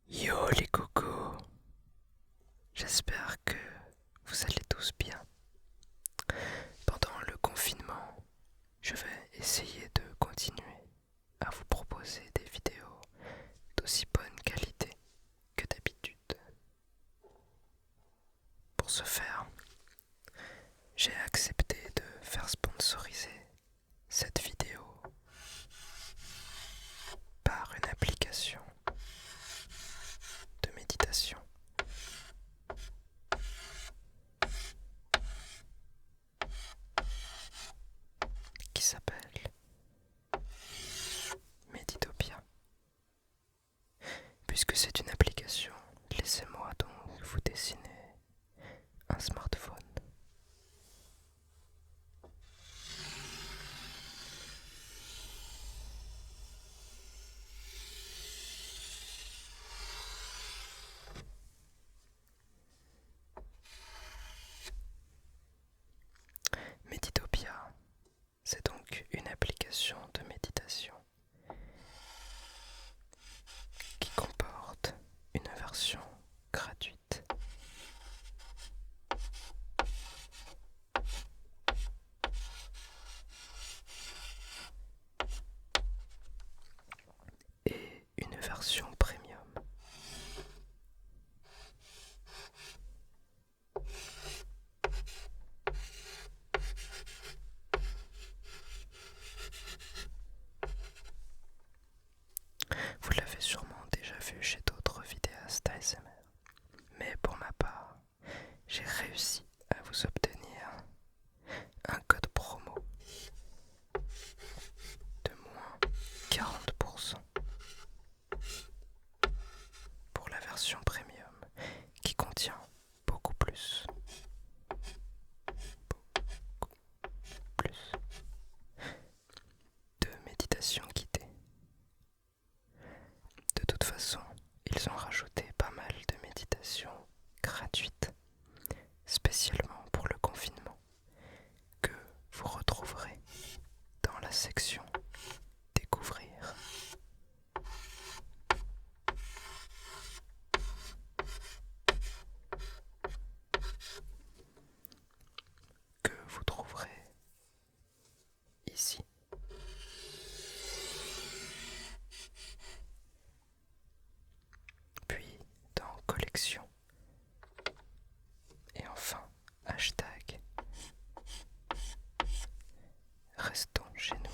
Yo les cocos, j'espère que vous allez tous bien. Pendant le confinement, je vais essayer de continuer à vous proposer des vidéos d'aussi bonne qualité que d'habitude. Pour ce faire, j'ai accepté de faire sponsoriser cette vidéo par une application de méditation qui s'appelle Meditopia. Puisque c'est une application, laissez-moi donc vous dessiner un smartphone. Meditopia, c'est donc une application de méditation qui comporte une version gratuite et une version premium. Vous l'avez sûrement déjà vu chez d'autres vidéastes ASMR, mais pour ma part, j'ai réussi à vous obtenir un code promo de moins 40% pour la version premium qui contient beaucoup plus de méditation guidée. De toute façon, ils ont rajouté pas mal de méditations gratuites, spécialement pour le confinement, que vous retrouverez dans la section Découvrir. Que vous trouverez ici. Puis dans Collection. Et enfin, hashtag Restons chez nous.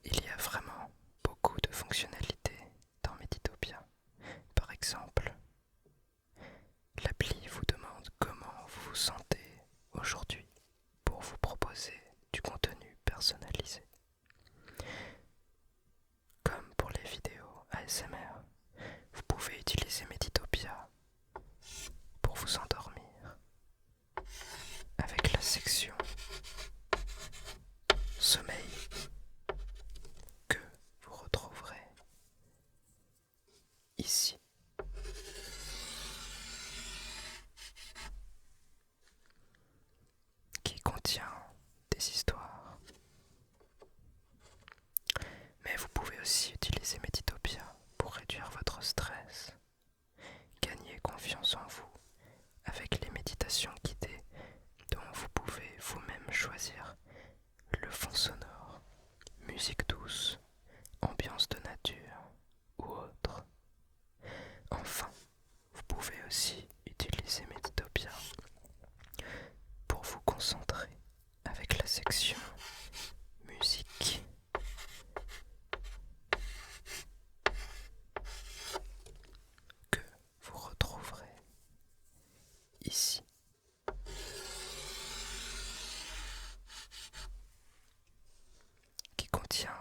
Il y a vraiment beaucoup de fonctionnalités dans Meditopia. Par exemple, l'appli vous demande comment vous vous sentez aujourd'hui pour vous proposer du contenu personnalisé. Comme pour les vidéos ASMR, vous pouvez utiliser Meditopia pour vous endormir avec la section Sommeil que vous retrouverez ici. Qui contient des histoires. Mais vous pouvez aussi utiliser Meditopia pour réduire votre stress, gagner confiance en vous avec les méditations guidées dont vous pouvez vous-même choisir le fond sonore, musique douce, ambiance de nature ou autre. Enfin, vous pouvez aussi utiliser Meditopia pour vous concentrer avec la section musique que vous retrouverez ici. Qui contient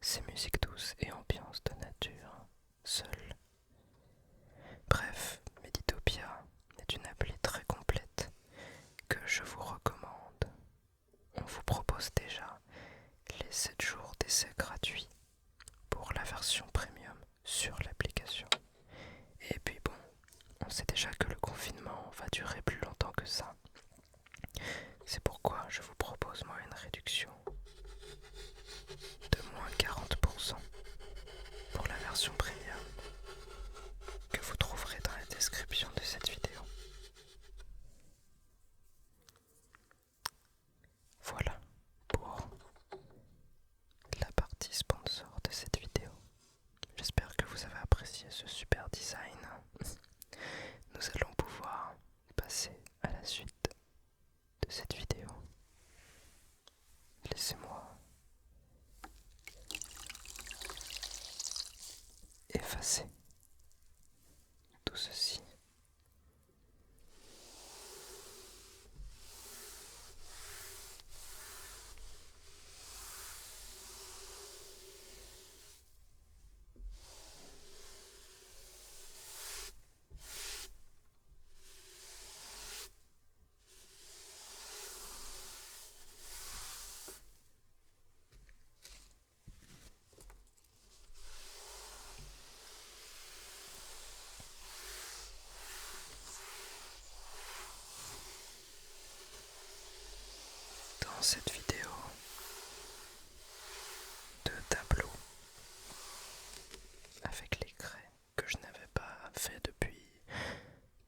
ces musiques douces et ambiances de nature seules. Bref, Meditopia est une appli très complète que je vous recommande. On vous propose déjà les 7 jours d'essai gratuits pour la version premium sur l'application. Et puis bon, on sait déjà que le confinement durer plus longtemps que ça. C'est pourquoi je vous propose moi une réduction de moins 40% pour la version premium que vous trouverez dans la description de cette vidéo. Voilà pour la partie sponsor de cette vidéo. J'espère que vous avez apprécié ce super design. Nous allons pouvoir passer à la suite de cette vidéo. Laissez-moi effacer tout ceci. Dans cette vidéo, deux tableaux avec les craies que je n'avais pas fait depuis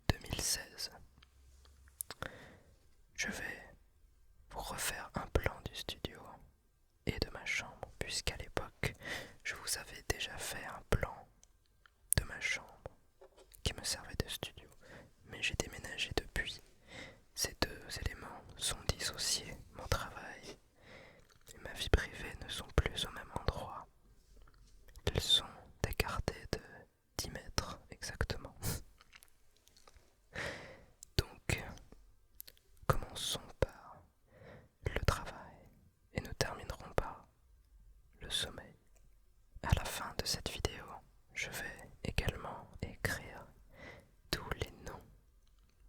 2016. Je vais vous refaire un plan du studio et de ma chambre, puisqu'à l'époque, je vous avais déjà fait un plan de ma chambre qui me servait de studio, mais j'ai déménagé depuis. Ces deux éléments sont dissociés, mon travail et ma vie privée ne sont plus au même endroit. Ils sont écartés de 10 mètres exactement. Donc, commençons par le travail et nous terminerons par le sommeil. À la fin de cette vidéo, je vais également écrire tous les noms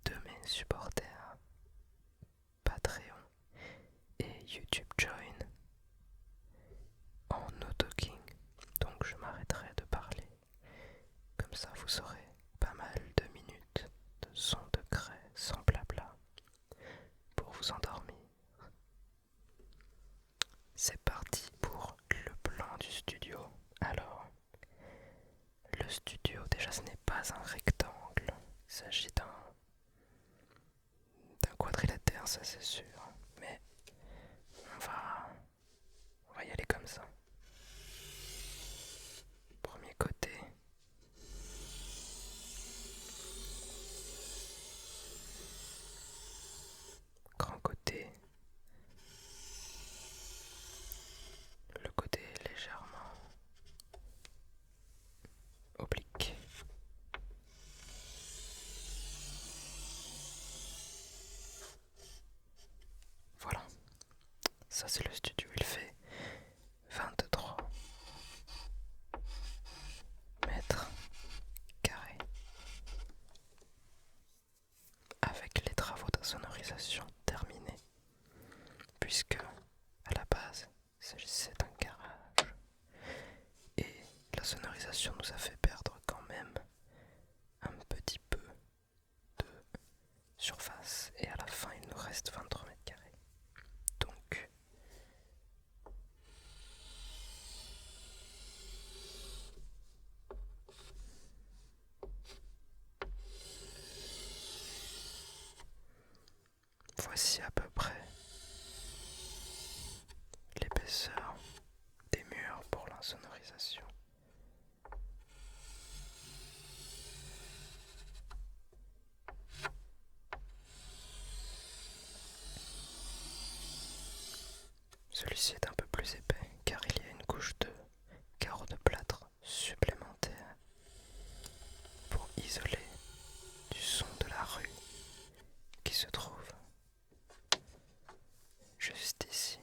de mes supporters Patreon et YouTube Join en no-talking. Donc je m'arrêterai de parler. Comme ça vous aurez pas mal de minutes de son de craie sans blabla pour vous endormir. C'est parti pour le plan du studio. Alors, le studio, déjà ce n'est pas un rectangle, il s'agit d'un quadrilatère, ça c'est sûr, mais on va y aller comme ça. Premier côté, grand côté, le côté légèrement oblique. Voilà, ça c'est le studio, il fait 23 mètres carrés. Avec les travaux d'insonorisation terminés, puisque à la base il s'agissait d'un garage et la sonorisation nous a fait perdre quand même un petit peu de surface et à la fin il nous reste 23 mètres carrés. Donc voici à peu près l'épaisseur des murs pour l'insonorisation. Celui-ci est un peu plus épais car il y a une couche de carreaux de plâtre supplémentaire pour isoler du son de la rue qui se trouve juste ici.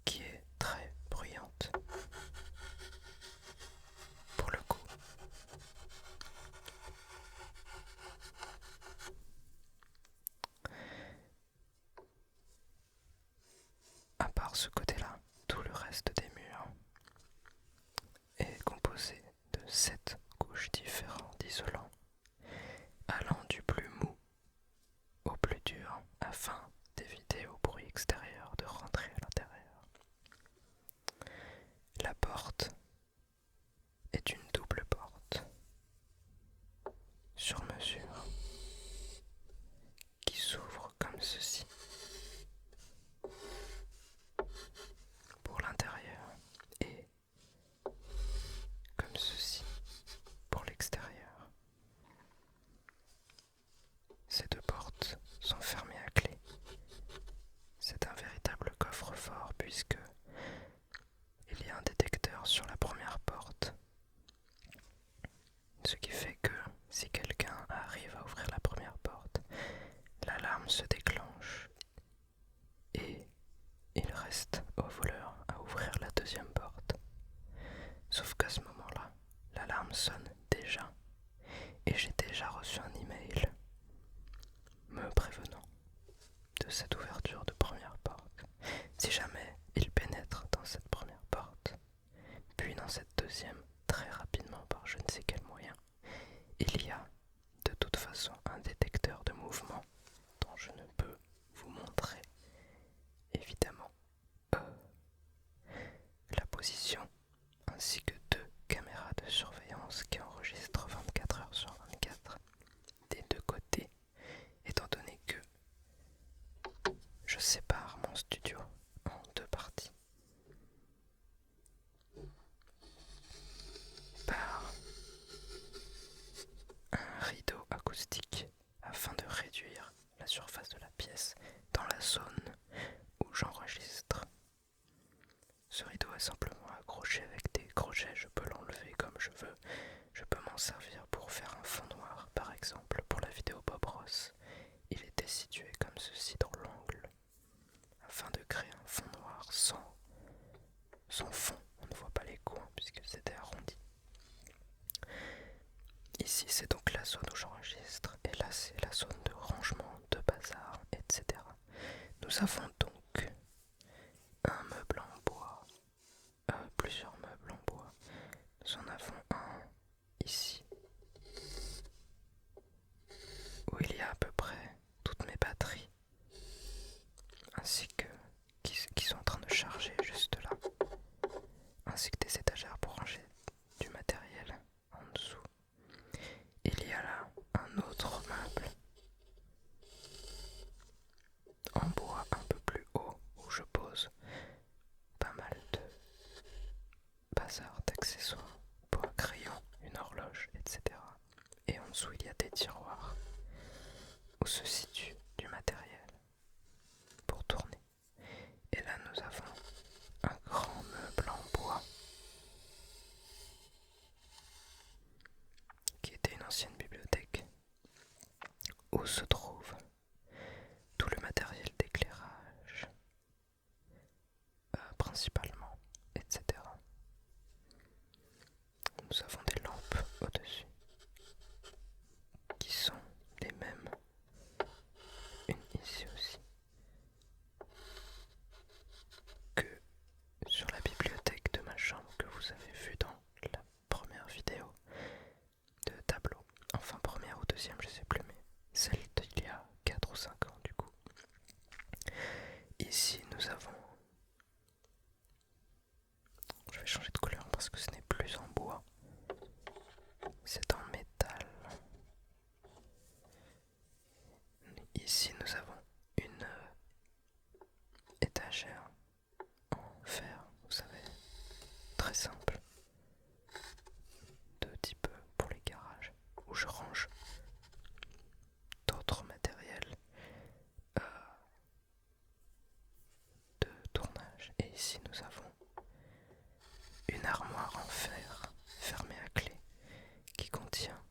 Qui est très bruyante pour le coup. 7 couches différentes d'isolant, allant du plus mou au plus dur afin d'éviter au bruit extérieur de rentrer à l'intérieur. La porte est une double porte sur mesure qui s'ouvre comme ceci pour l'intérieur et comme ceci pour l'extérieur. Ces deux portes sont fermées à clé. C'est un véritable coffre-fort puisque il y a un détecteur sur la première porte, ce qui fait que si quelqu'un arrive à ouvrir la première porte, l'alarme se déclenche et il reste au voleur à ouvrir la deuxième porte. Sauf qu'à ce moment-là, l'alarme sonne déjà et j'ai déjà reçu un email me prévenant de cette ouverture de première porte. Si jamais il pénètre dans cette première porte, puis dans cette deuxième, très rapidement par je ne sais quel moyen, il y a de toute façon un détecteur de mouvement dont je ne peux vous montrer évidemment la position, ainsi que 2 caméras de surveillance qui enregistrent 24 heures sur 24 des deux côtés, étant donné que je sépare mon studio en 2 parties par un rideau acoustique afin de réduire la surface de la pièce dans la zone où j'enregistre. Ce rideau est simplement accroché avec des crochets, je peux l'enlever comme je veux. Je peux m'en servir pour faire un fond noir, par exemple pour la vidéo Bob Ross. Il était situé comme ceci dans l'angle, afin de créer un fond noir sans fond. On ne voit pas les coins puisque c'était arrondi. Ici c'est donc la zone où j'enregistre, et là c'est la zone de rangement, de bazar, etc. Nous avons donc un meuble en bois, plusieurs meubles en bois. Nous en avons un ici, où il y a à peu près toutes mes batteries, ainsi que qui sont en train de charger juste là, ainsi que des étagères pour ranger du matériel en dessous. Il y a là un autre meuble en bois un peu plus haut où je pose pas mal de bazar, d'accessoires, pour un crayon, une horloge, etc. Et en dessous il y a des tiroirs où se situe du matériel pour tourner. Et là nous avons un grand meuble en bois qui était une ancienne bibliothèque où se trouve tout le matériel d'éclairage, principalement, etc. Nous avons des lampes au-dessus qui sont les mêmes, une ici aussi, que sur la bibliothèque de ma chambre que vous avez vue dans la première vidéo de tableau. Enfin, première ou deuxième, je sais plus, mais celle d'il y a 4 ou 5 ans du coup. Ici nous avons... Je vais changer de couleur parce que ce n'est plus en bois, c'est en métal. Ici nous avons une étagère en fer, vous savez, très simple, de type pour les garages, où je range d'autres matériels de tournage. Et ici nous avons une armoire en fer fermée à clé qui contient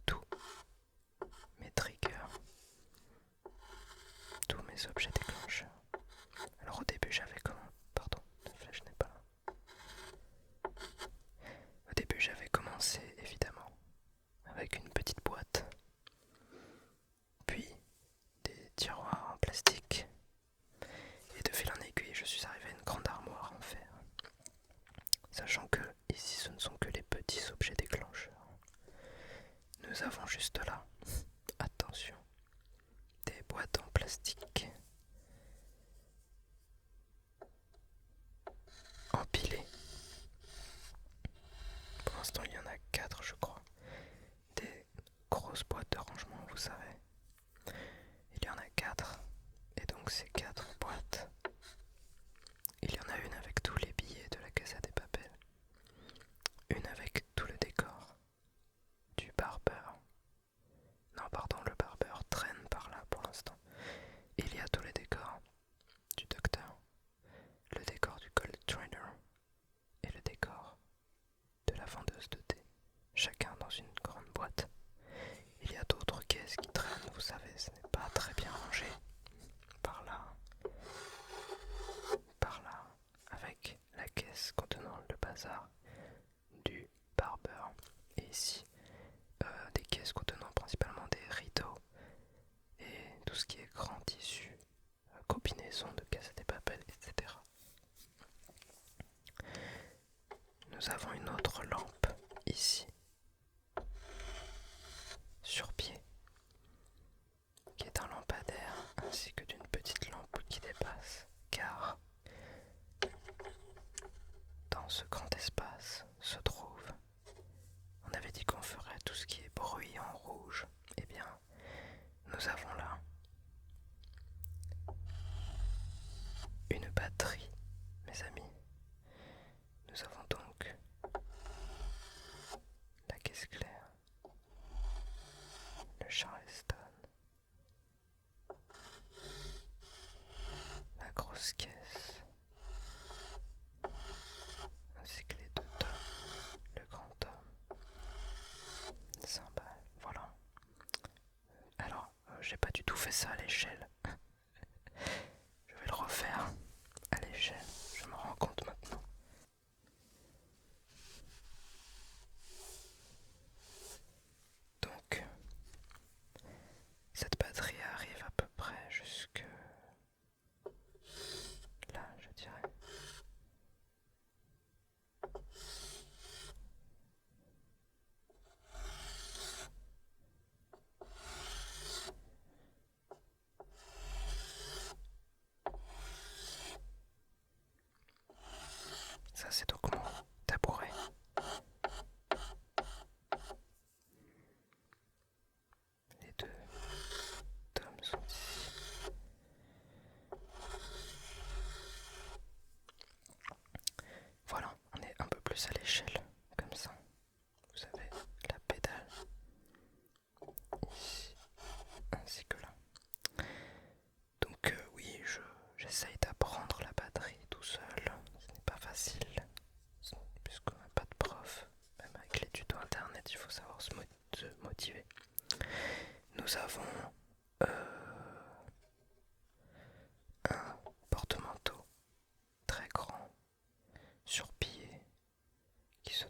tous mes triggers, tous mes objets déclencheurs. Alors au début j'avais pardon, la flèche n'est pas là. Au début j'avais commencé évidemment avec une petite boîte, puis des tiroirs en plastique, et de fil en aiguille je suis arrivé à une grande armoire en fer. sachant que ici ce ne sont que les petits objets déclencheurs. Nous avons juste là, attention, des boîtes en plastique empilées. Pour l'instant il y en a 4 je crois. Des grosses boîtes de rangement, vous savez. Il y en a 4. Et donc ces 4 boîtes, il y en a une avec tous les billets de la Casa de Papel, une avec tout le décor du barbeur. Non pardon, le barbeur traîne par là pour l'instant. Il y a tous les décors du docteur, le décor du Gold Trader et le décor de la vendeuse de thé, chacun dans une grande boîte. Il y a d'autres caisses qui traînent, vous savez, ce n'est pas très bien rangé. Par là, avec la caisse contenant le bazar du barbeur. Et ici, des caisses contenant principalement des rideaux et tout ce qui est grand tissu, combinaison de Casa de Papel, etc. Nous avons une autre lampe ici, sur pied, qui est un lampadaire ainsi que d'une petite lampe qui dépasse, car dans ce grand espace se trouve, on avait dit qu'on ferait tout ce qui est bruit en rouge, eh bien nous avons là une batterie, mes amis. Nous avons donc la caisse claire, le Charleston, la grosse caisse, ainsi que les 2 tomes, le grand tome, 100 balles, voilà. Alors, j'ai pas du tout fait ça à l'échelle. Je vais le refaire à l'échelle, je me rends compte maintenant. Donc, cette batterie arrive à peu près jusque là, je dirais. Ça, c'est donc mon tabouret. Les 2 tomes sont ici. Voilà, on est un peu plus à l'échelle, comme ça. Vous avez la pédale ici, ainsi que là. Donc oui, j'essaye d'apprendre la batterie tout seul. Ce n'est pas facile, puisqu'on n'a pas de prof. Même avec les tutos internet, il faut savoir se motiver. Nous avons un porte-manteau très grand sur pied qui se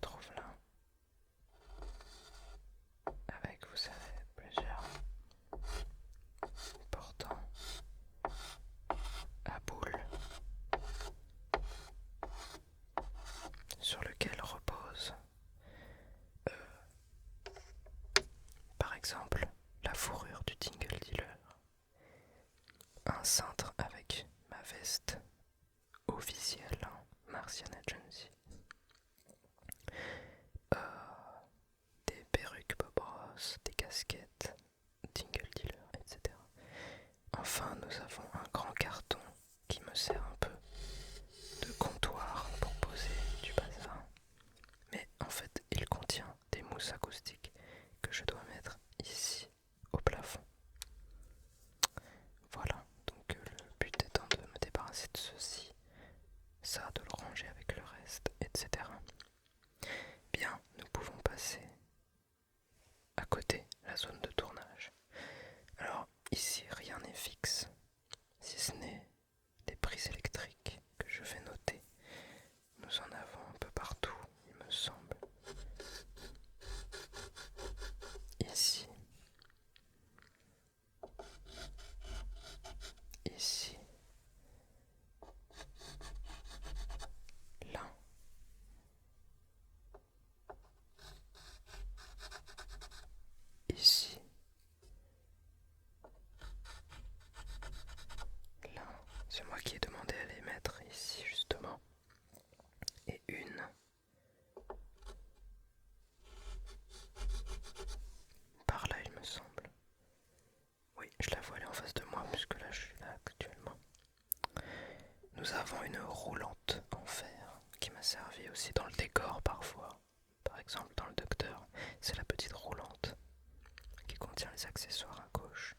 aussi dans le décor parfois. Par exemple dans le docteur, c'est la petite roulante qui contient les accessoires à gauche.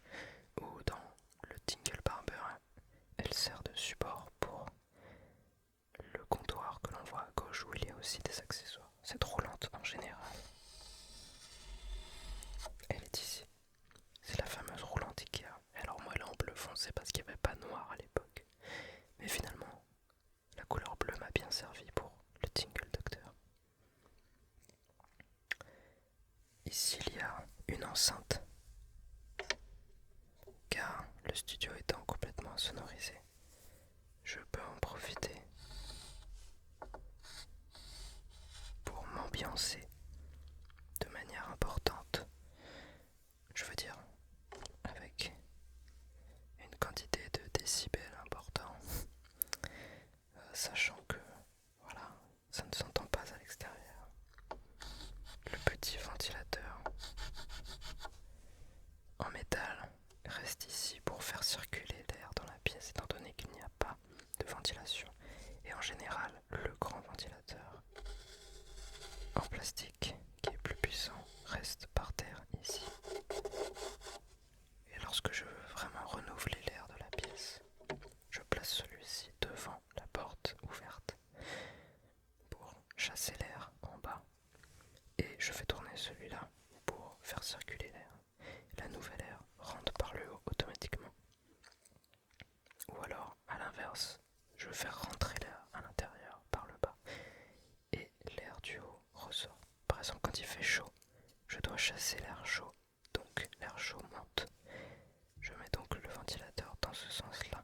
Ou dans le Tingle Barber, elle sert de support pour le comptoir que l'on voit à gauche où il y a aussi des accessoires. Cette roulante en général, elle est ici. C'est la fameuse roulante Ikea. Alors moi elle est en bleu foncé parce qu'il n'y avait pas noir à l'époque. Mais finalement, la couleur bleue m'a bien servi pour le Tingle Doctor. Ici il y a une enceinte, car le studio étant complètement sonorisé, je peux en profiter pour m'ambiancer de manière importante. Je veux dire, avec une quantité de décibels important, sachant que, voilà, ça ne s'entend pas à l'extérieur. Le petit ventilateur en métal reste ici pour faire circuler l'air dans la pièce, étant donné qu'il n'y a pas de ventilation. Et en général, le grand ventilateur en plastique, qui est plus puissant, reste par terre ici. Et lorsque je veux vraiment renouveler l'air de la pièce, je place celui-ci devant la porte ouverte pour chasser l'air en bas. Et je fais tourner celui-là pour faire circuler l'air. La nouvelle air rentre par le haut automatiquement. Ou alors, à l'inverse, je vais faire rentrer l'air à l'intérieur par le bas. Et l'air du haut ressort. Par exemple, quand il fait chaud, je dois chasser l'air chaud. Donc l'air chaud monte. Je mets donc le ventilateur dans ce sens-là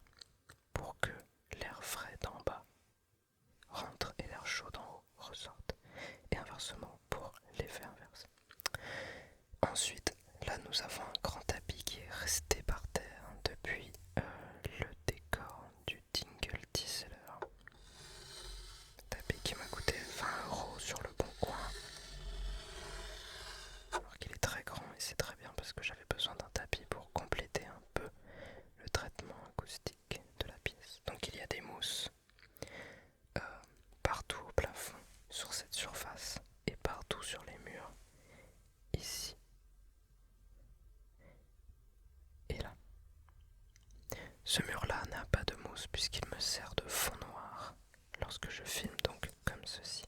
pour que l'air frais d'en bas rentre et l'air chaud d'en haut ressorte. Et inversement pour l'effet inverse. Ensuite, là nous avons un grand tapis qui est resté par terre depuis le décor du Tingle Teaser. Tapis qui m'a coûté 20 € sur le bon coin. Alors qu'il est très grand et c'est très bien parce que j'avais besoin d'un tapis pour compléter un peu le traitement acoustique de la pièce. Donc il y a des mousses partout au plafond sur cette surface et partout sur les murs ici et là. Ce mur-là n'a pas de mousse puisqu'il me sert de fond noir lorsque je filme, donc comme ceci.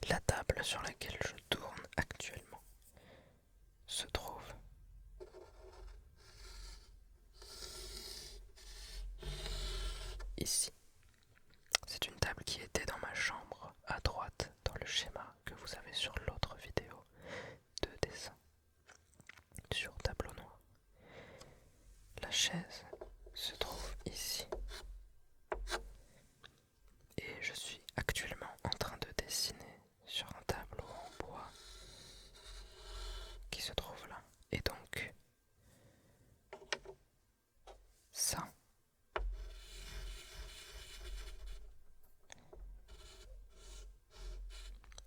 La table sur laquelle je tourne actuellement se trouve ici. C'est une table qui était dans ma chambre à droite dans le schéma que vous avez sur l'autre vidéo de dessin sur tableau noir. La chaise se trouve ici et je suis actuellement en train de dessiner sur un tableau en bois qui se trouve là. Et donc ça,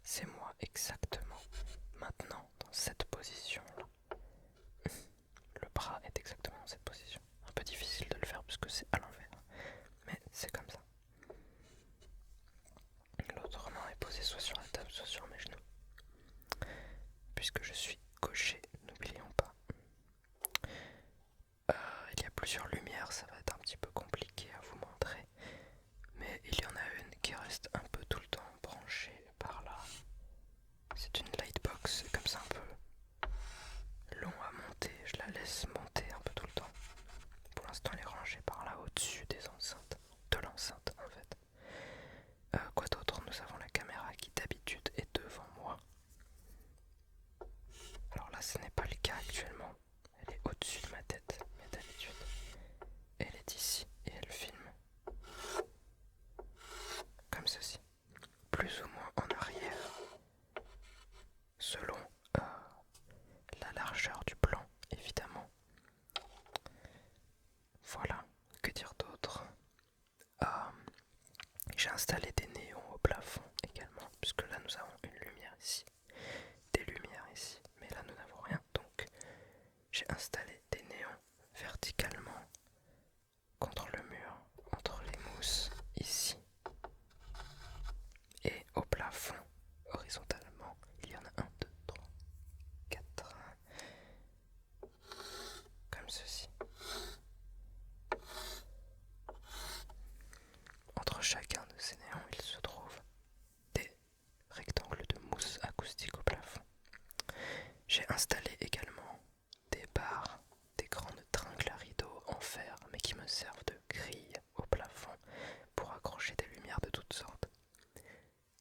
c'est moi exactement maintenant dans cette position-là. Le bras est exactement dans cette position. Un peu difficile de le faire puisque c'est à l'envers, mais c'est comme ça. L'autre main est posée soit sur la table, soit sur mes genoux. Puisque je suis gaucher, n'oublions pas. Il y a plusieurs lumières, ça va être un petit peu compliqué à vous montrer. Mais il y en a une qui reste un peu tout le temps branchée par là. C'est une lightbox, c'est comme ça un peu long à monter. Je la laisse monter un peu tout le temps. Pour l'instant, elle est rangée par là au-dessus des enceintes. De l'enceinte en fait. Quoi d'autre? Nous avons la caméra qui d'habitude est devant moi. installer également des barres, des grandes tringles à rideaux en fer, mais qui me servent de grille au plafond pour accrocher des lumières de toutes sortes.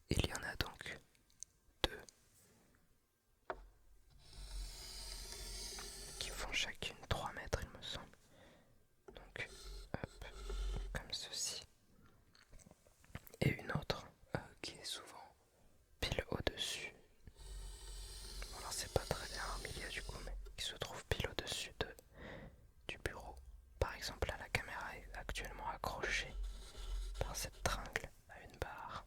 Il y en a donc deux qui font chacune 3 mètres, il me semble. Donc, hop, comme ceci. Et une autre qui est souvent pile au-dessus. Bon, alors c'est pas très bien au milieu du coup, mais qui se trouve pile au-dessus du bureau. Par exemple, là la caméra est actuellement accrochée par cette tringle à une barre.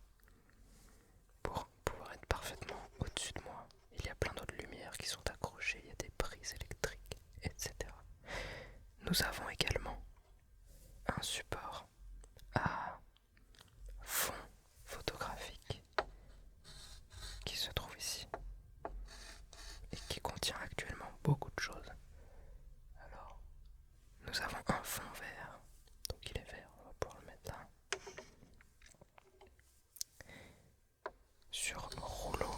Pour pouvoir être parfaitement au-dessus de moi, il y a plein d'autres lumières qui sont accrochées, il y a des prises électriques, etc. Nous avons également un support à fond photographique qui se trouve ici et qui contient actuellement beaucoup de choses. Alors, nous avons un fond vert, donc il est vert, on va pouvoir le mettre là. Sur rouleau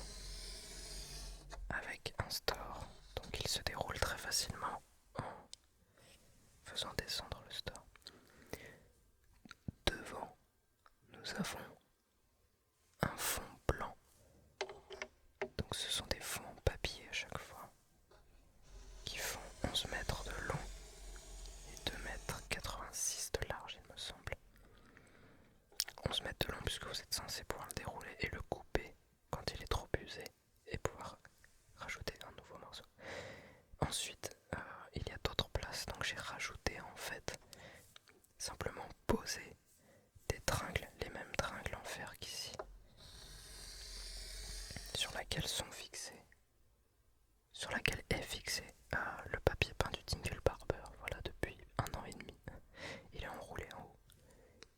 avec un store, donc il se déroule très facilement en faisant descendre le store. Devant, nous avons un fond blanc, donc ce sont des fonds en papier à chaque fois, qui font 11 mètres de long et 2 mètres 86 de large, il me semble. 11 mètres de long puisque vous êtes censé pouvoir le dérouler et le couper quand il est trop usé et pouvoir rajouter un nouveau morceau. Ensuite, il y a d'autres places, donc j'ai rajouté en fait simplement poser des tringles, les mêmes tringles en fer qu'ici, sur laquelle est fixé le papier peint du Tingle Barber, voilà, depuis 1 an et demi. Il est enroulé en haut.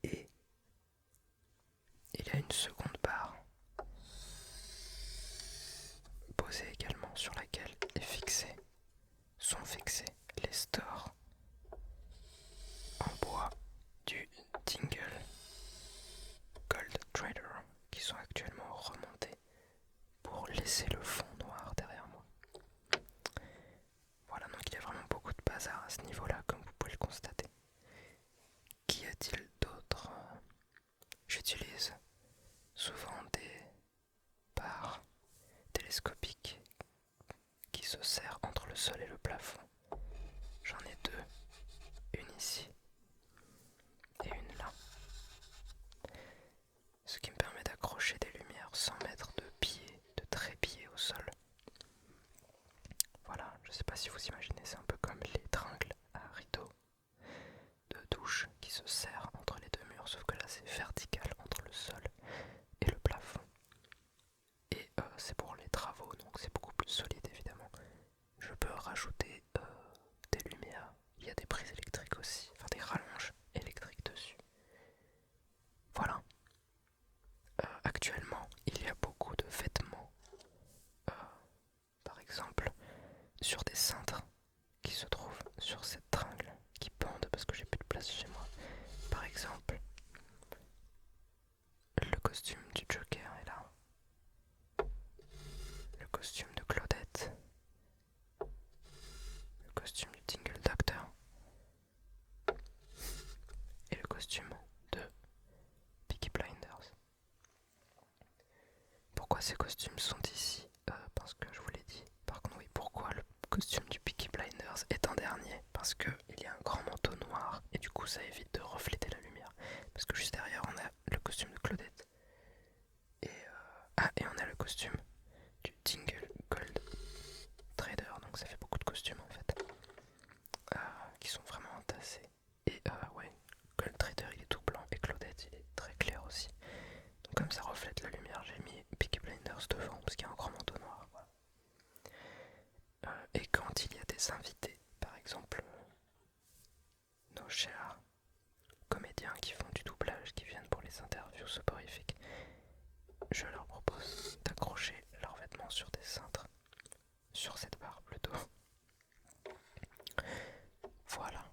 Et il y a une seconde barre posée également sur laquelle sont fixés les stores en bois du Tingle Gold Trader qui sont actuellement remontés pour laisser le fond noir derrière moi. Voilà, donc il y a vraiment beaucoup de bazar à ce niveau-là, comme vous pouvez le constater. Qu'y a-t-il d'autre? J'utilise souvent des barres télescopiques qui se serrent entre le sol et le plafond. J'en ai deux, une ici et une là. Ce qui me permet d'accrocher des lumières sans mettre de trépied au sol. Voilà, je sais pas si vous imaginez, c'est un peu comme les tringles à rideaux de douche qui se serrent entre les deux murs, sauf que là c'est vertical entre le sol et le plafond. Et c'est pour les travaux, donc c'est beaucoup plus solide évidemment. Je peux rajouter des lumières, il y a des prises électriques aussi, enfin des rallonges électriques dessus. Voilà. Actuellement, il y a beaucoup de vêtements, par exemple sur des cintres qui se trouvent sur cette tringle qui pendent parce que j'ai plus de place chez moi. Par exemple, le costume du Joker est là, le costume de Claudette, le costume du Tingle Doctor et le costume de Peaky Blinders. Pourquoi ces costumes sont ici? Parce que je vous l'ai dit. Par contre, oui, pourquoi le costume du Peaky Blinders est en dernier? Parce qu'il y a un grand manteau noir et du coup ça évite de refléter la lumière. Parce que juste derrière on a le costume de Claudette. Et on a le costume du Tingle Gold Trader. Donc ça fait beaucoup de costumes en fait. Qui sont vraiment entassés. Et ouais, Gold Trader il est tout blanc et Claudette il est très clair aussi. Donc comme ça reflète la lumière, j'ai mis Peaky Blinders devant parce qu'il y a un grand manteau noir. Voilà. Et quand il y a des invités, par exemple nos chers comédiens qui font du doublage, qui viennent pour les interviews soporifiques, je leur propose d'accrocher leurs vêtements sur des cintres, sur cette barre plutôt. Voilà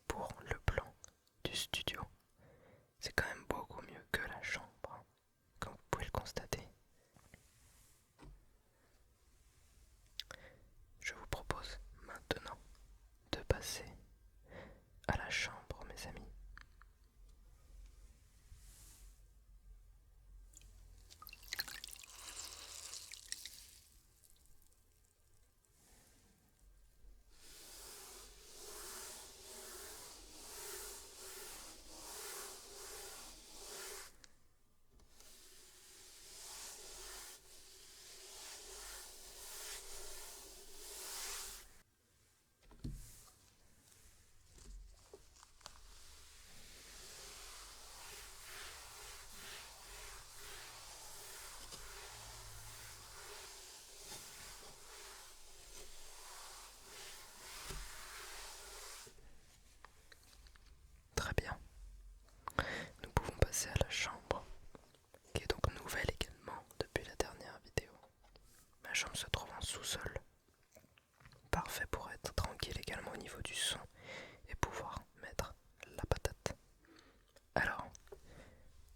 pour le plan du studio. C'est quand même beaucoup mieux que la chambre, hein, comme vous pouvez le constater. chambre se trouve en sous-sol. Parfait pour être tranquille également au niveau du son et pouvoir mettre la patate. Alors,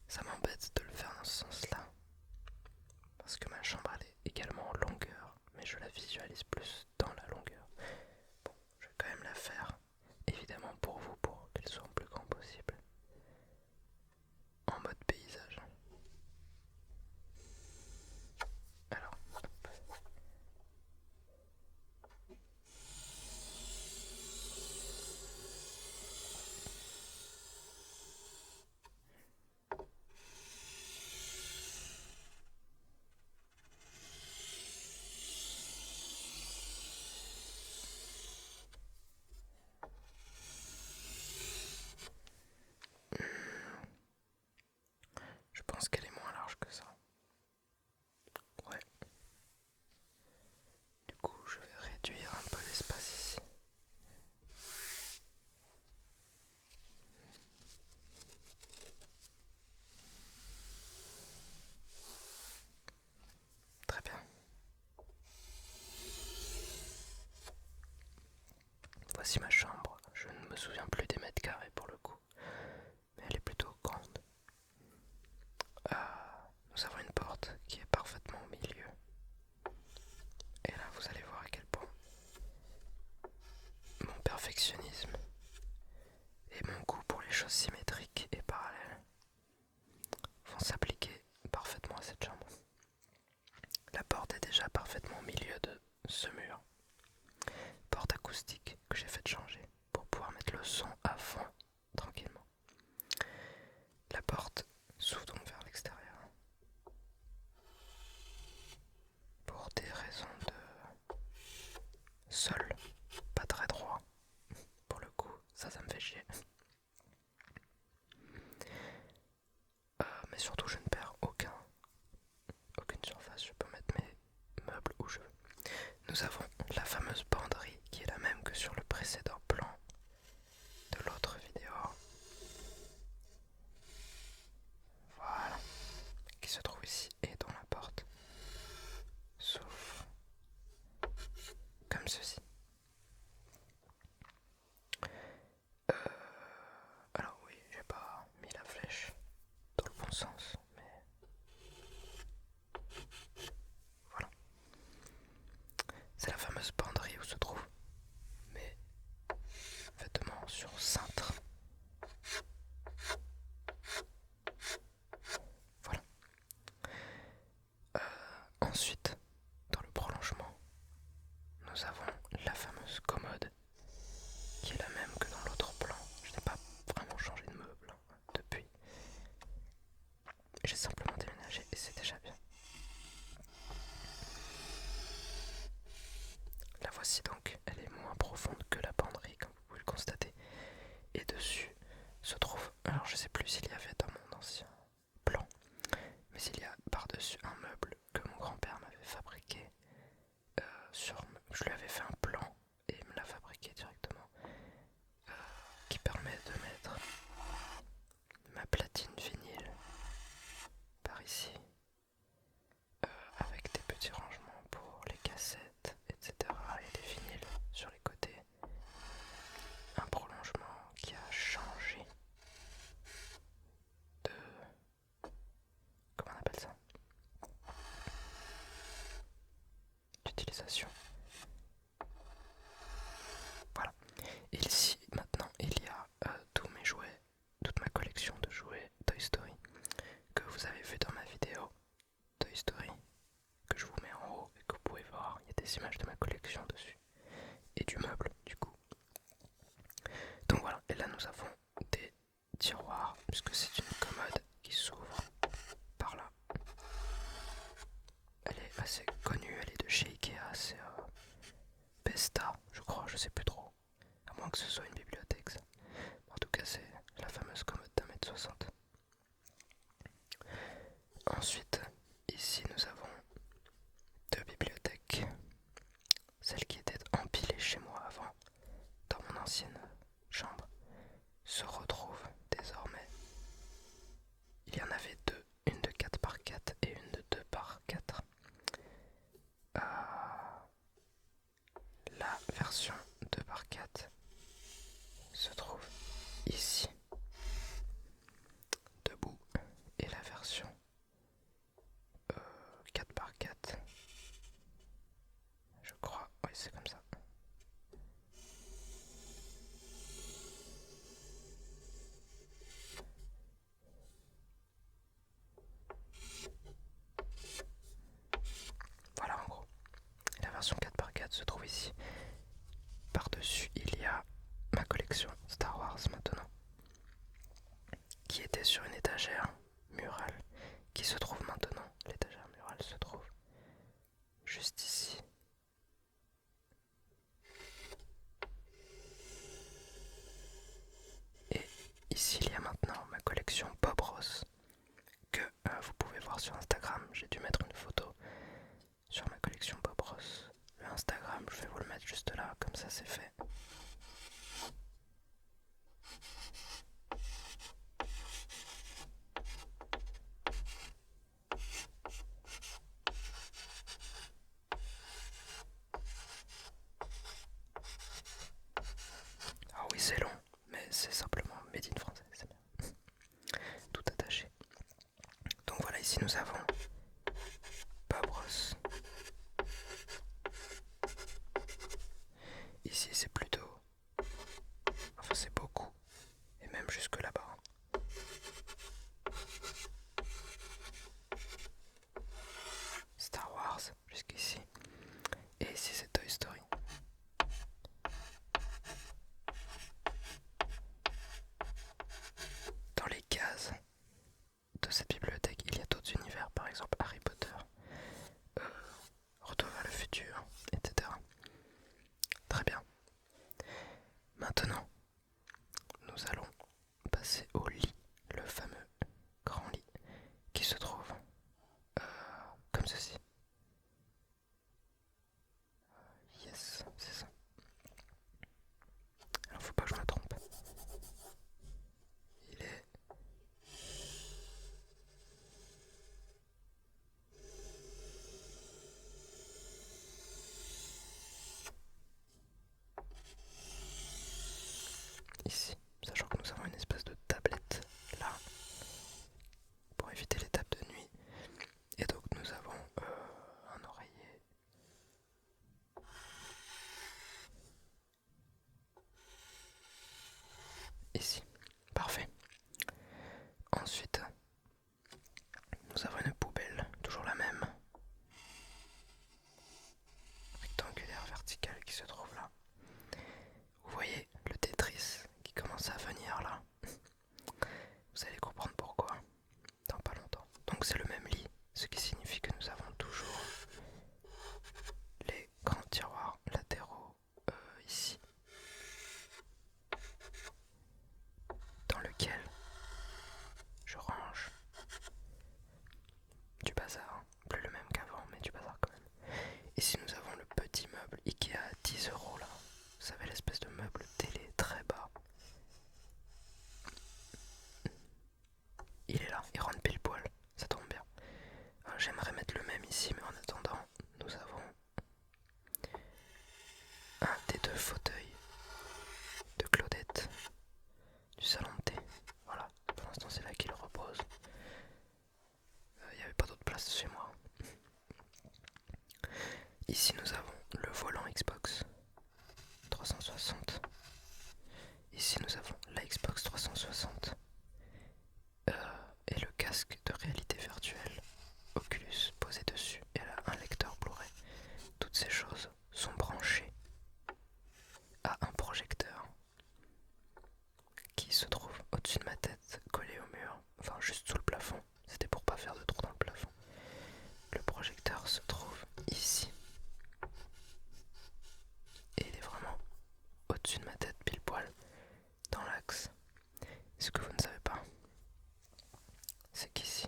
ça m'embête de le faire dans ce sens-là, parce que ma chambre elle est également en longueur, mais je la visualise plus dans la longueur. Bon, je vais quand même la faire, évidemment pour vous, pour qu'elle soit le plus grand possible, en mode paysage. Alors, hop. Je pense qu'elle est moins large que ça. Ouais. Du coup, je vais réduire un peu l'espace ici. Très bien. Voici ma chambre. Je ne me souviens plus des mètres carrés pour le coup, mais elle est plutôt grande. Nous avons une porte qui est parfaitement au milieu. Et là, vous allez voir à quel point mon perfectionnisme et mon goût pour les choses symétriques et parallèles vont s'appliquer parfaitement à cette chambre. La porte est déjà parfaitement au milieu de ce mur. Porte acoustique que j'ai fait changer pour pouvoir mettre le son à fond tranquillement. La porte s'ouvre donc vers l'extérieur. Pour des raisons de sol, pas très droit. Pour le coup, ça me fait chier. Mais surtout, je ne perds aucune surface. Je peux mettre mes meubles où je veux. Nous avons la fameuse penderie qui est la même que sur le précédent plan de l'autre vidéo. Voilà. Qui se trouve ici et dont la porte s'ouvre comme ceci. Alors oui, j'ai pas mis la flèche dans le bon sens, mais voilà. C'est la fameuse penderie où se trouve mes vêtements sur cintre. Voilà. Ensuite, dans le prolongement, nous avons la fameuse commode qui est la même que dans l'autre plan. Je n'ai pas vraiment changé de meuble depuis. J'ai simplement déménagé et c'est déjà bien. La voici donc, elle est moins profonde que la penderie comme vous pouvez le constater. Et dessus se trouve, alors je sais plus s'il y avait dans mon ancien plan, mais il y a par-dessus un meuble que mon grand-père m'avait fabriqué. Je lui avais fait un plan et il me l'a fabriqué directement, qui permet de mettre ma platine vinyle par ici, avec des petits rangements pour les cassettes, etc. et des vinyles sur les côtés. Un prolongement qui a changé de... comment on appelle ça? D'utilisation. Voilà. Et ici, maintenant, il y a tous mes jouets, toute ma collection de jouets Toy Story que vous avez vu dans ma vidéo Toy Story, que je vous mets en haut et que vous pouvez voir. Il y a des images de ma collection dessus et du meuble du coup. Donc voilà, et là nous avons des tiroirs puisque c'est une commode qui s'ouvre par là. Elle est assez connue, elle est de chez Ikea, c'est Besta, je crois, je sais plus trop. À moins que ce soit une bibliothèque ça. En tout cas c'est la fameuse commode d'1,60 m. Ensuite, ici nous avons deux bibliothèques. Celle qui était empilée chez moi avant, dans mon ancienne chambre, se retrouve désormais. Il y en avait deux, une de 4 par 4 et une de 2 par 4. 4. Je crois, oui c'est comme ça. Voilà en gros. La version 4x4 se trouve ici. Par-dessus, il y a ma collection Star Wars maintenant, qui était sur une étagère murale, qui se trouve maintenant. L'étagère murale se trouve juste ici. Et ici, il y a maintenant ma collection Bob Ross, que vous pouvez voir sur Instagram. J'ai dû mettre une photo sur ma collection Bob Ross. Le Instagram, je vais vous le mettre juste là, comme ça c'est fait. Ah oui, c'est long, mais c'est simplement made in français, c'est bien. Tout attaché. Donc voilà, ici nous avons Bob Ross. Ici c'est plutôt... Enfin c'est beaucoup. Et même jusque là-bas. Star Wars jusqu'ici. Et ici c'est Toy Story. Dans les cases de cette bibliothèque, il y a d'autres univers, par exemple Harry Potter, Retour vers le futur, etc. Très bien. Maintenant, nous allons passer au lit, le fameux grand lit, qui se trouve comme ceci. Yes, c'est ça. Alors faut pas que je me trompe. Il est... ici, sachant que nous avons une espèce de tablette là, pour éviter les tapes de nuit. Et donc nous avons un oreiller. Ici, parfait. Ensuite, nous avons une poubelle, toujours la même, rectangulaire, verticale, qui se trouve là. Vous voyez le Tetris qui commence à venir là. Vous allez comprendre pourquoi dans pas longtemps. Donc c'est le même lit, ce qui signifie que nous avons toujours les grands tiroirs latéraux ici, dans lequel je range du bazar, plus le même qu'avant, mais du bazar quand même. Ici nous avons le petit meuble Ikea à 10 € là. Vous savez, l'espèce de meuble télé très bas. Il est là, il rentre pile poil, ça tombe bien. J'aimerais mettre le même ici, mais en attendant, nous avons un des deux fauteuils de Claudette du salon de thé. Voilà, pour l'instant c'est là qu'il repose. Il n'y avait pas d'autre place chez moi. Ici nous avons le volant Xbox 360. Ici nous avons la Xbox 360 et le casque de réalité virtuelle Oculus posé dessus. Et là un lecteur Blu-ray. Toutes ces choses sont branchées à un projecteur qui se trouve au-dessus de ma tête, collé au mur, enfin juste sous le plafond. C'était pour pas faire de trou dans le plafond. Le projecteur se trouve ici. Et il est vraiment au-dessus de ma tête, pile poil, dans l'axe. Ce que vous ne savez pas, c'est qu'ici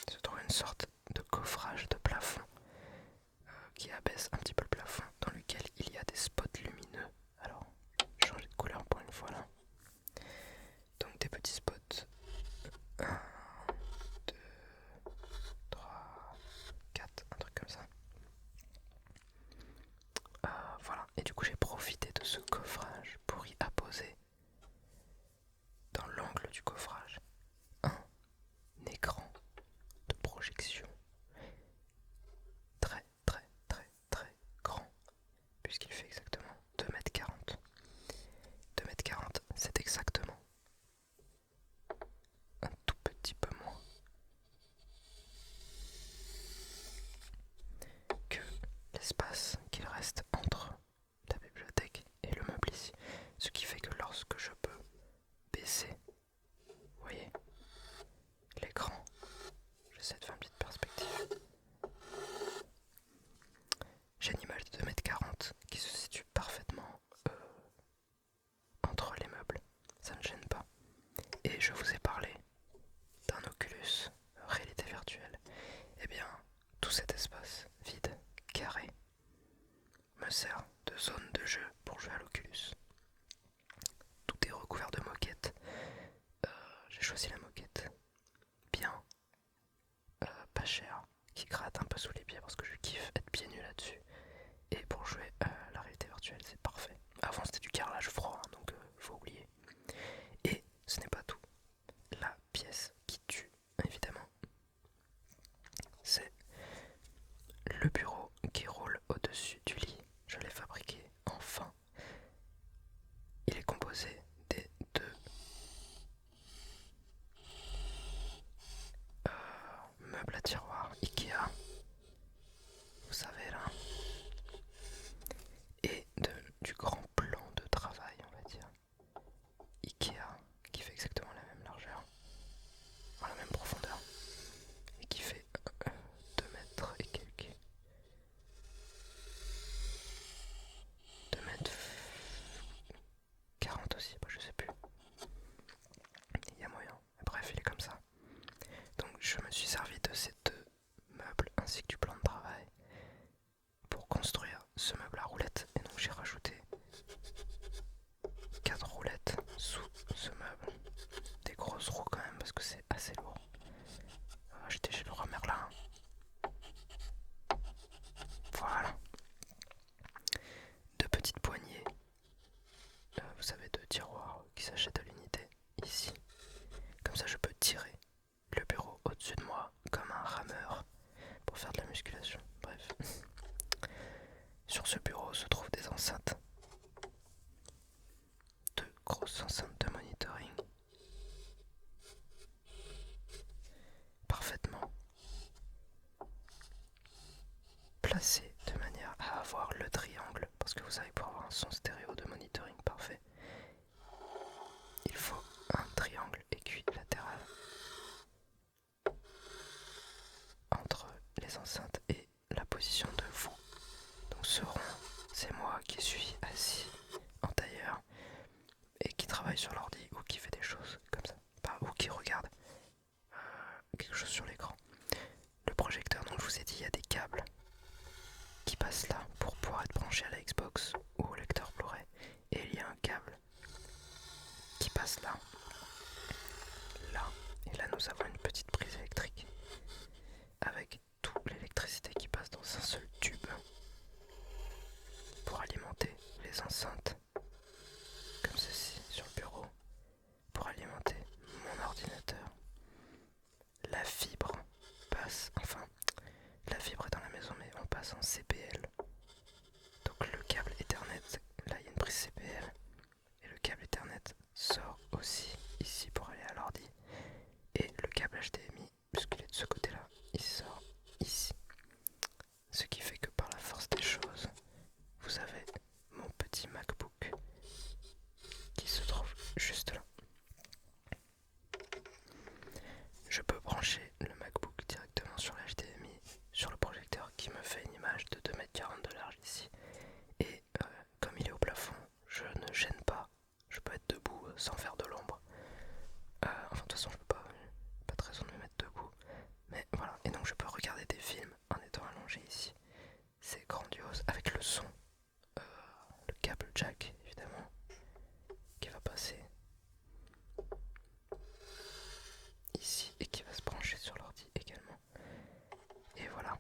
se trouve une sorte de coffrage de plafond qui abaisse un petit peu le plafond, dans lequel il y a des spots lumineux. Alors, changer de couleur pour une fois là. Donc des petits spots. 1, 2, 3, 4, un truc comme ça. Voilà, et du coup j'ai profité de ce coffrage pour y apposer, dans l'angle du coffrage, un moquette bien pas chère qui gratte un peu sous les pieds parce que je kiffe être pieds nus là-dessus. Et pour jouer à la réalité virtuelle, c'est parfait. Avant c'était du carrelage froid, hein, donc faut oublier. Et ce n'est pas tout. La pièce qui tue, évidemment, c'est le bureau qui roule au-dessus du lit. Je l'ai fabriqué enfin. Il est composé des deux meubles à tiroir Ikea, vous savez là, et du grand plan de travail, on va dire, Ikea, qui fait exactement la même largeur, la même profondeur, et qui fait 2 mètres et quelques. 2 mètres 40 aussi, je sais plus. Il y a moyen. Bref, il est comme ça. Donc je me suis servi de ces deux meubles ainsi que du plan de travail pour construire ce meuble à roulettes. Et donc j'ai rajouté 4 roulettes sous ce meuble. Des grosses roues quand même parce que c'est assez lourd. J'étais chez le roi Merlin. Voilà. 2 petites poignées. Vous savez, 2 tiroirs qui s'achètent à l'unité. Ici. Comme ça je peux tirer le bureau au-dessus de moi comme un rameur pour faire de la musculation. Bref. Sur ce bureau se trouvent des enceintes. 2 grosses enceintes de monitoring. Parfaitement placées de manière à avoir le triangle. Parce que vous savez, pour avoir un son stéréo de monitoring parfait, il faut un triangle équilatéral entre les enceintes et la position de vous. Donc ce rond, c'est moi qui suis assis en tailleur et qui travaille sur l'ordi ou qui fait des choses comme ça, ou qui regarde quelque chose sur l'écran. Le projecteur, donc je vous ai dit, il y a des câbles qui passent là pour pouvoir être branché à la Xbox ou au lecteur Blu-ray, et il y a un câble qui passe là, et là nous avons une petite prise électrique avec toute l'électricité qui passe dans un seul tube pour alimenter les enceintes comme ceci sur le bureau, pour alimenter mon ordinateur. La fibre passe, enfin la fibre est dans la maison mais on passe en CPL, donc le câble Ethernet, là il y a une prise CPL et le câble Ethernet sort aussi ici pour aller à l'ordi, et le câble HDMI, puisqu'il est de ce côté là, il sort ici, ce qui fait que par la force des choses vous avez mon petit MacBook qui se trouve juste là. Je peux brancher le MacBook directement sur l'HDMI, sur le projecteur qui me fait une image de 2,40 m de large ici. Et comme il est au plafond, je ne gêne pas. Je peux être debout sans faire de l'ombre. Enfin, de toute façon, je peux pas de raison de me mettre debout. Mais voilà, et donc je peux regarder des films en étant allongé ici. C'est grandiose, avec le son. Le câble jack, évidemment, qui va passer ici et qui va se brancher sur l'ordi également. Et voilà.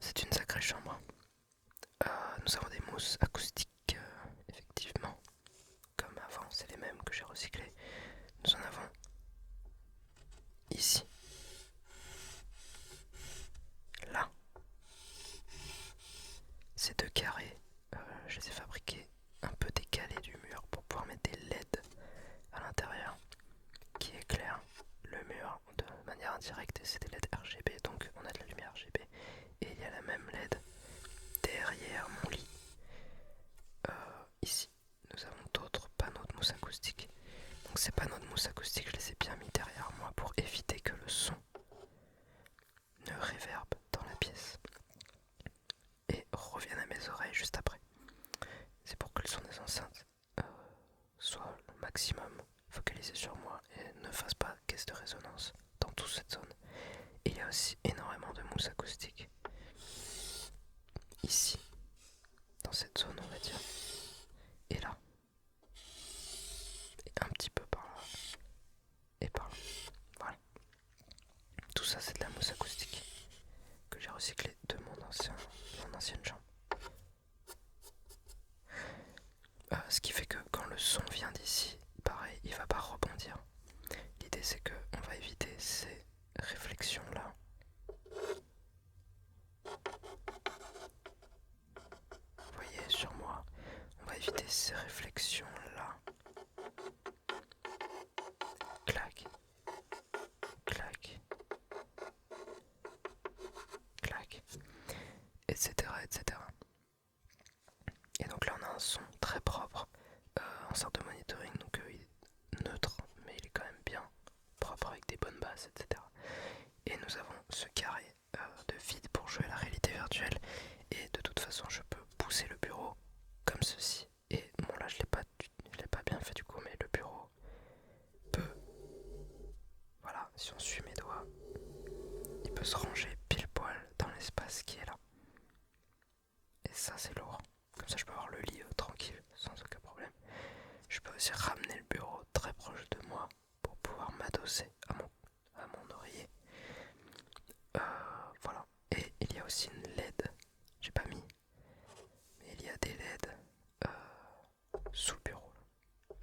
C'est une sacrée chambre. Nous avons des mousses acoustiques, effectivement. Comme avant, c'est les mêmes que j'ai recyclées. Nous en avons ici. Là. Ces 2 carrés, je les ai fabriqués un peu décalés du mur pour pouvoir mettre des LED à l'intérieur qui éclairent le mur de manière indirecte, et c'est des LED RGB, donc on a de la lumière RGB. Et il y a la même LED derrière mon lit. Ici, nous avons d'autres panneaux de mousse acoustique. Donc ces panneaux de mousse acoustique, je les ai bien mis derrière moi pour éviter que le son ne réverbe dans la pièce et revienne à mes oreilles juste après. C'est pour que le son des enceintes soit le maximum focalisé sur moi et ne fasse pas caisse de résonance dans toute cette zone. Et il y a aussi énormément de mousse acoustique ici, dans cette zone on va dire, et là, et un petit peu par là. sort de monitoring, donc il est neutre, mais il est quand même bien propre avec des bonnes bases, etc. Et nous avons ce carré de vide pour jouer à la réalité virtuelle. Et de toute façon, je peux pousser le bureau comme ceci. Et bon, là, je l'ai pas bien fait du coup, mais le bureau peut, voilà, si on suit mes doigts, il peut se ranger pile poil dans l'espace qui est là. Et ça, c'est lourd. Comme ça, je peux avoir le lit tranquille, sans aucun problème. Je peux aussi ramener le bureau très proche de moi pour pouvoir m'adosser à mon oreiller. Voilà. Et il y a aussi une LED. J'ai pas mis. Mais il y a des LED sous le bureau. Là,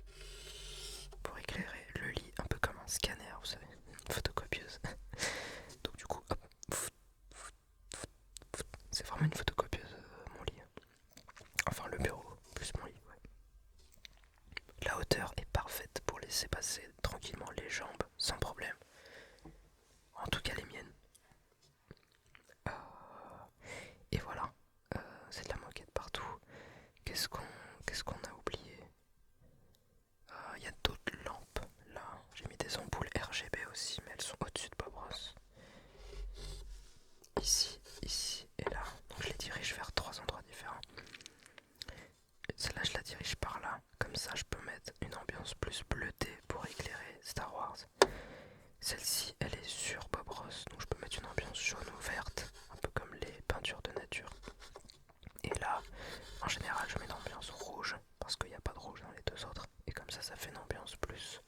pour éclairer le lit, un peu comme un scanner, vous savez. Une photocopieuse. Donc du coup, hop. C'est vraiment une photocopieuse, mon lit. Enfin, le bureau, plus mon lit, ouais. La hauteur est parfaite pour laisser passer tranquillement les jambes, sans problème. En tout cas les miennes. Et voilà, c'est de la moquette partout. Qu'est-ce qu'on a oublié? Il y a d'autres lampes là. J'ai mis des ampoules RGB aussi, mais elles sont au-dessus de Bob Ross. Ici, ici et là. Donc je les dirige vers 3 endroits différents. Celle-là, je la dirige par là. Comme ça, je peux mettre une ambiance plus bleutée pour éclairer Star Wars. Celle-ci, elle est sur Bob Ross, donc je peux mettre une ambiance jaune ou verte, un peu comme les peintures de nature. Et là, en général, je mets une ambiance rouge, parce qu'il n'y a pas de rouge dans les deux autres. Et comme ça fait une ambiance plus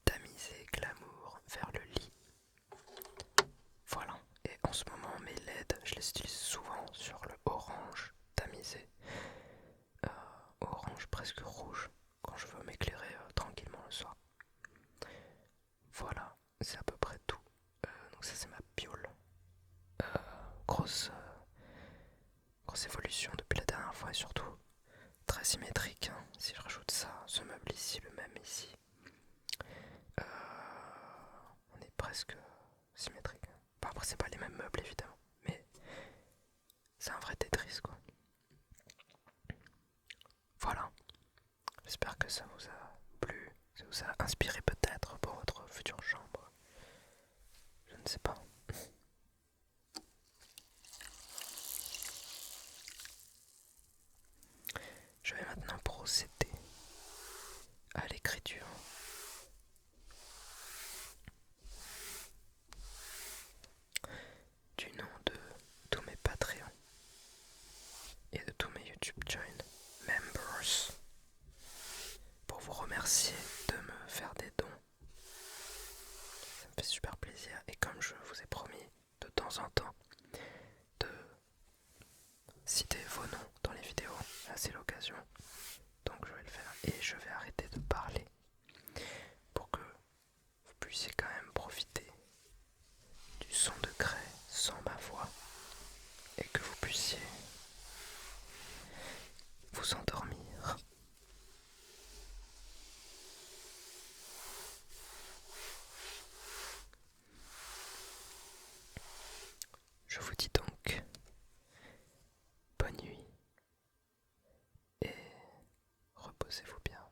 tamisée, glamour, vers le lit. Voilà. Et en ce moment, mes LED, je les utilise souvent sur le orange tamisé. Orange presque rouge, quand je veux m'éclairer tranquillement le soir. Voilà, c'est à peu près tout. Donc ça, c'est ma piole. Grosse évolution depuis la dernière fois et surtout très symétrique, hein. Si je rajoute ça, ce meuble ici, le même ici, on est presque symétrique. Enfin, après, c'est pas les mêmes meubles évidemment, mais c'est un vrai Tetris quoi. Voilà, j'espère que ça vous a plu, ça vous a inspiré peut-être pour votre future chambre. Je ne sais pas. Je vais maintenant procéder à l'écriture. Du nom de tous mes Patreons et de tous mes YouTube Join members pour vous remercier de me faire des dons. Ça me fait super plaisir et comme je vous ai promis de temps en temps de citer vos noms dans les vidéos, là c'est l'occasion, donc je vais le faire et je vais arrêter de parler pour que vous puissiez quand même profiter du son de craie sans ma voix et que vous puissiez vous endormir. Je vous dis donc bonne nuit et reposez-vous bien.